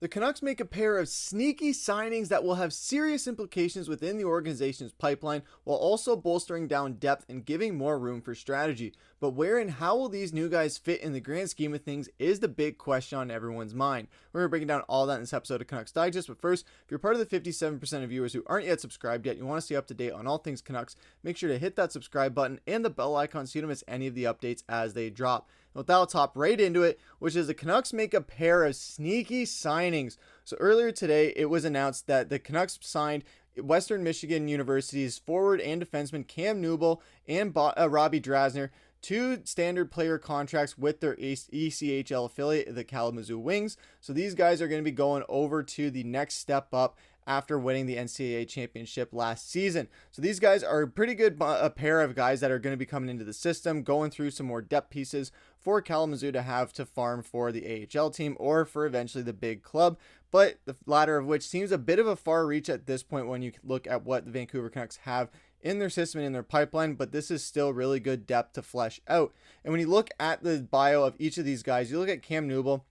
The Canucks make a pair of sneaky signings that will have serious implications within the organization's pipeline while also bolstering down depth and giving more room for strategy. But where and how will these new guys fit in the grand scheme of things is the big question on everyone's mind. We're going to break down all that in this episode of Canucks Digest. But first, if you're part of the 57% of viewers who aren't yet subscribed yet, you want to stay up to date on all things Canucks, make sure to hit that subscribe button and the bell icon so you don't miss any of the updates as they drop. With that, I'll top right into it, which is the Canucks make a pair of sneaky signings. So earlier today, it was announced that the Canucks signed Western Michigan University's forward and defenseman Cam Newble and Robbie Drasner to standard player contracts with their ECHL affiliate, the Kalamazoo Wings. So these guys are going to be going over to the next step up after winning the NCAA championship last season. So these guys are a pretty good pair of guys that are going to be coming into the system, going through some more depth pieces for Kalamazoo to have to farm for the AHL team or for eventually the big club, but the latter of which seems a bit of a far reach at this point when you look at what the Vancouver Canucks have in their system and in their pipeline, but this is still really good depth to flesh out. And when you look at the bio of each of these guys, you look at Cam Newble.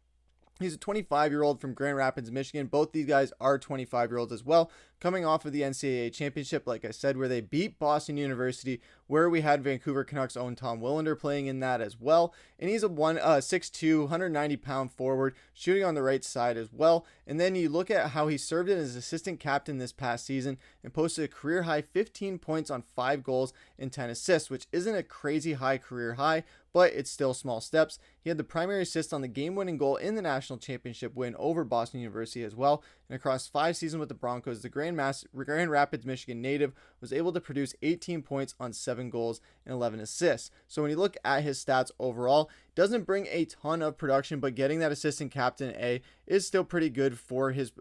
He's a 25-year-old from Grand Rapids, Michigan. Both these guys are 25-year-olds as well, coming off of the NCAA championship, like I said, where they beat Boston University, where we had Vancouver Canucks' own Tom Willander playing in that as well. And he's a 6'2", 190-pound forward, shooting on the right side as well. And then you look at how he served as assistant captain this past season and posted a career-high 15 points on 5 goals and 10 assists, which isn't a crazy high career high, but it's still small steps. He had the primary assist on the game-winning goal in the national championship win over Boston University as well. And across 5 seasons with the Broncos, the Grand Rapids, Michigan native was able to produce 18 points on 7 goals and 11 assists. So when you look at his stats overall, doesn't bring a ton of production, but getting that assistant captain is still pretty good for his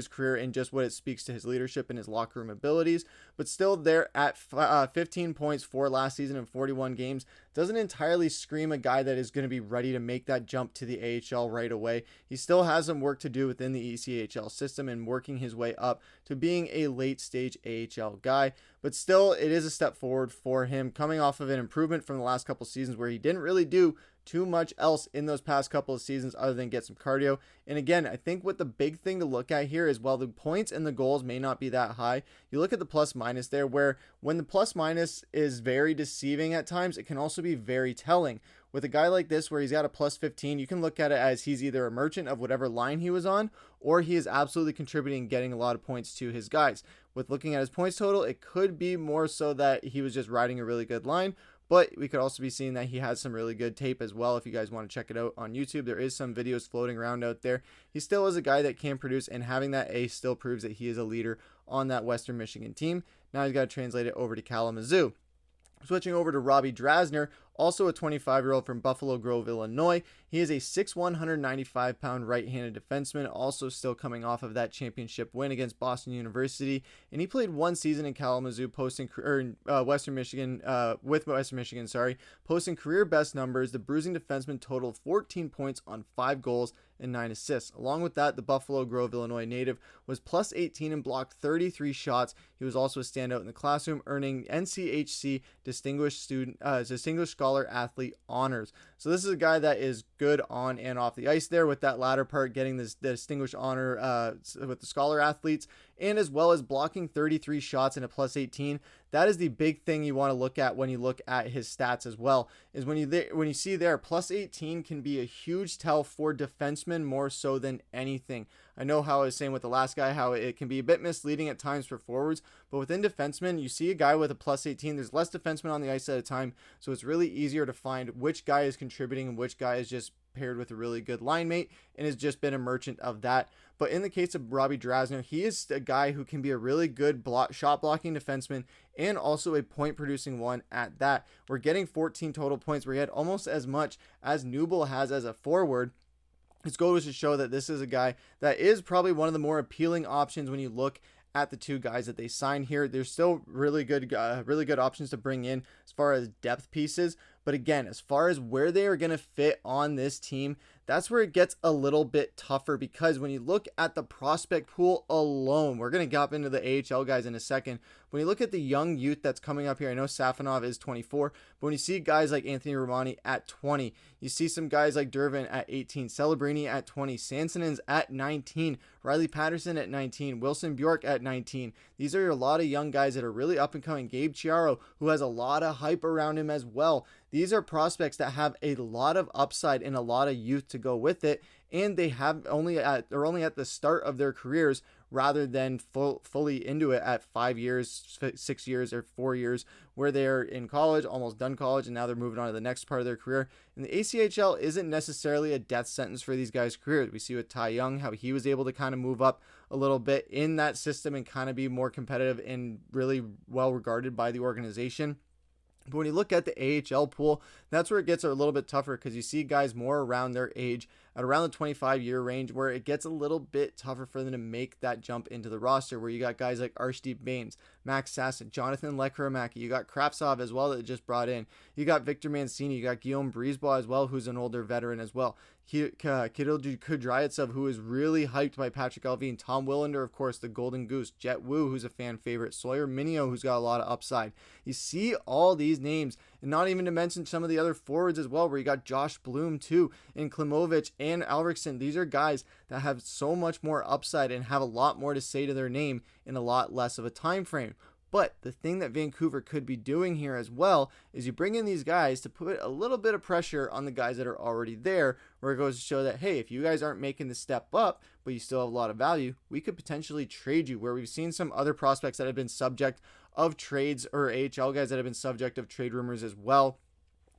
career and just what it speaks to his leadership and his locker room abilities. But still there at 15 points for last season in 41 games doesn't entirely scream a guy that is going to be ready to make that jump to the AHL right away. He still has some work to do within the ECHL system and working his way up to being a late stage AHL guy. But still, it is a step forward for him, coming off of an improvement from the last couple seasons where he didn't really do too much else in those past couple of seasons other than get some cardio. And again, I think what the big thing to look at here is while the points and the goals may not be that high, you look at the plus minus there, where when the plus minus is very deceiving at times, it can also be very telling. With a guy like this where he's got a plus 15, you can look at it as he's either a merchant of whatever line he was on, or he is absolutely contributing, getting a lot of points to his guys. With looking at his points total, it could be more so that he was just riding a really good line, but we could also be seeing that he has some really good tape as well. If you guys want to check it out on YouTube, there is some videos floating around out there. He still is a guy that can produce, and having that A still proves that he is a leader on that Western Michigan team. Now he's got to translate it over to Kalamazoo. Switching over to Robbie Drasner, also a 25-year-old from Buffalo Grove, Illinois. He is a 6'1", 195-pound right-handed defenseman, also still coming off of that championship win against Boston University. And he played 1 season in Kalamazoo, posting Western Michigan, posting career best numbers. The bruising defenseman totaled 14 points on 5 goals and 9 assists. Along with that, the Buffalo Grove, Illinois native was plus 18 and blocked 33 shots. He was also a standout in the classroom, earning NCHC Distinguished Scholar Athlete honors. So this is a guy that is good on and off the ice there, with that latter part getting this distinguished honor with the scholar athletes, and as well as blocking 33 shots and a plus 18. That is the big thing you want to look at when you look at his stats as well, is when you see there, plus 18 can be a huge tell for defensemen more so than anything. I know how I was saying with the last guy, how it can be a bit misleading at times for forwards, but within defensemen, you see a guy with a plus 18, there's less defensemen on the ice at a time, so it's really easier to find which guy is contributing and which guy is just paired with a really good line mate and has just been a merchant of that. But in the case of Robbie Drasner, he is a guy who can be a really good shot blocking defenseman and also a point producing one at that. We're getting 14 total points, where he had almost as much as Newble has as a forward. His goal was to show that this is a guy that is probably one of the more appealing options when you look at the two guys that they signed here. There's still really good options to bring in as far as depth pieces, But again, as far as where they are going to fit on this team, that's where it gets a little bit tougher, because when you look at the prospect pool alone, we're going to gap into the AHL guys in a second. When you look at the young youth that's coming up here, I know Safonov is 24, but when you see guys like Anthony Romani at 20, you see some guys like Durbin at 18, Celebrini at 20, Sansonen's at 19, Riley Patterson at 19, Wilson Bjork at 19. These are a lot of young guys that are really up and coming. Gabe Chiaro, who has a lot of hype around him as well. These are prospects that have a lot of upside and a lot of youth to go with it, and they're only at the start of their careers rather than fully into it at 5 years, 6 years, or 4 years, where they're in college, almost done college, and now they're moving on to the next part of their career. And the ACHL isn't necessarily a death sentence for these guys' careers. We see with Ty Young how he was able to kind of move up a little bit in that system and kind of be more competitive and really well regarded by the organization. But when you look at the AHL pool, that's where it gets a little bit tougher, because you see guys more around their age at around the 25-year range, where it gets a little bit tougher for them to make that jump into the roster, where you got guys like Arshdeep Bains, Max Sasson, Jonathan Lekramaki, you got Kravtsov as well that just brought in, you got Victor Mancini, you got Guillaume Brisebois as well, who's an older veteran as well, Kirill Kudryavtsov, who is really hyped by Patrik Allvin, Tom Willander, of course, the Golden Goose, Jet Wu, who's a fan favorite, Sawyer Minio, who's got a lot of upside. You see all these names, and not even to mention some of the other forwards as well, where you got Josh Bloom too, and Klimovic and Alriksson. These are guys that have so much more upside and have a lot more to say to their name in a lot less of a time frame. But the thing that Vancouver could be doing here as well is you bring in these guys to put a little bit of pressure on the guys that are already there, where it goes to show that, hey, if you guys aren't making the step up, but you still have a lot of value, we could potentially trade you, where we've seen some other prospects that have been subject of trades, or AHL guys that have been subject of trade rumors as well.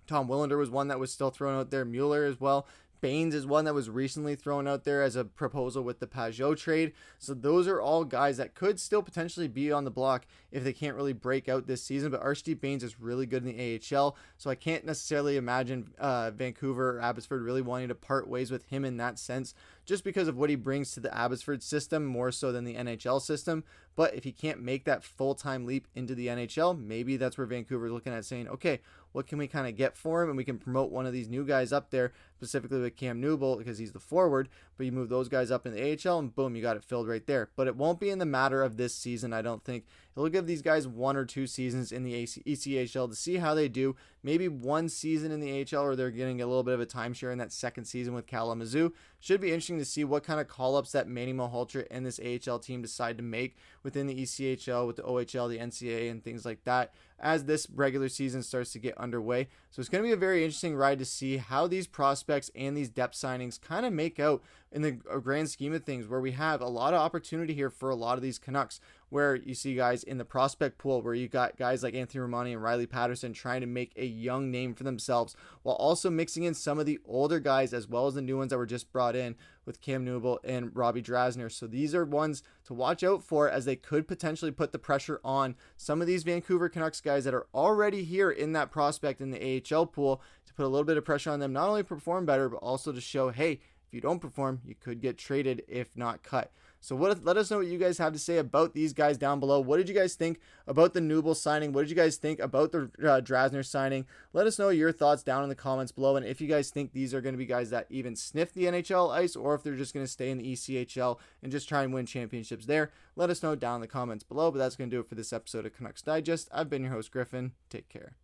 Tom Willander was one that was still thrown out there. Mueller as well. Baines is one that was recently thrown out there as a proposal with the Pajot trade. So those are all guys that could still potentially be on the block if they can't really break out this season. But Arshdeep Baines is really good in the AHL, so I can't necessarily imagine Vancouver or Abbotsford really wanting to part ways with him in that sense, just because of what he brings to the Abbotsford system more so than the NHL system. But if he can't make that full-time leap into the NHL, maybe that's where Vancouver is looking at saying, okay, what can we kind of get for him? And we can promote one of these new guys up there, specifically with Cam Newbold, because he's the forward, but you move those guys up in the AHL and boom, you got it filled right there. But it won't be in the matter of this season, I don't think. It'll give these guys 1 or 2 seasons in the ECHL to see how they do. Maybe 1 season in the AHL, or they're getting a little bit of a timeshare in that second season with Kalamazoo. Should be interesting to see what kind of call-ups that Manny Malhotra and this AHL team decide to make within the ECHL, with the OHL, the NCAA, and things like that as this regular season starts to get underway. So it's going to be a very interesting ride to see how these prospects and these depth signings kind of make out in the grand scheme of things, where we have a lot of opportunity here for a lot of these Canucks, where you see guys in the prospect pool, where you got guys like Anthony Romani and Riley Patterson trying to make a young name for themselves, while also mixing in some of the older guys as well as the new ones that were just brought in with Cam Newbold and Robbie Drasner. So these are ones to watch out for, as they could potentially put the pressure on some of these Vancouver Canucks guys that are already here in that prospect in the AHL pool, to put a little bit of pressure on them, not only perform better, but also to show, hey, if you don't perform, you could get traded, if not cut. So let us know what you guys have to say about these guys down below. What did you guys think about the Newbold signing? What did you guys think about the Drasner signing? Let us know your thoughts down in the comments below, and if you guys think these are going to be guys that even sniff the NHL ice, or if they're just going to stay in the ECHL and just try and win championships there. Let us know down in the comments below. But that's going to do it for this episode of Canucks Digest. I've been your host, Griffin. Take care.